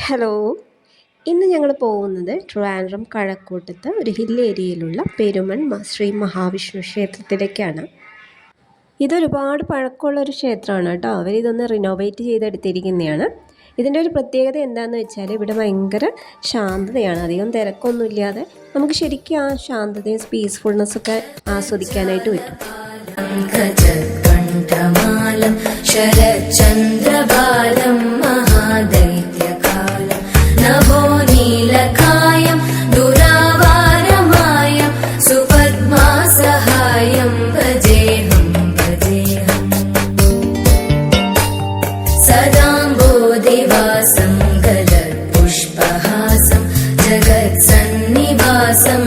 Hello. ഇന്ന് ഞങ്ങൾ പോകുന്നത് ട്രിവാൻഡ്രം കഴക്കൂട്ടത്ത് ഒരു ഹിൽ ഏരിയയിലുള്ള പെരുമൺ ശ്രീ മഹാവിഷ്ണു ക്ഷേത്രത്തിലേക്കാണ്. ഇതൊരുപാട് പഴക്കമുള്ളൊരു ക്ഷേത്രമാണ് കേട്ടോ. അവരിതൊന്ന് റിനോവേറ്റ് ചെയ്തെടുത്തിരിക്കുന്നതാണ്. ഇതിൻ്റെ ഒരു പ്രത്യേകത എന്താണെന്ന് വെച്ചാൽ ഇവിടെ ഭയങ്കര ശാന്തതയാണ്. അധികം തിരക്കൊന്നുമില്ലാതെ നമുക്ക് ശരിക്കും ആ ശാന്തതയും പീസ്ഫുൾനെസ്സൊക്കെ ആസ്വദിക്കാനായിട്ട് പറ്റും. ശരചന്ദ്രബാലം മഹാദൈത്യകാലം നവോനീലകായം ദുരാവാരമായം സുപദ്മാസഹായം ഭജേഹം ഭജേഹം സദാംബോധിവാസം ഗദപുഷ്പഹാസം ജഗത്സന്നിവാസം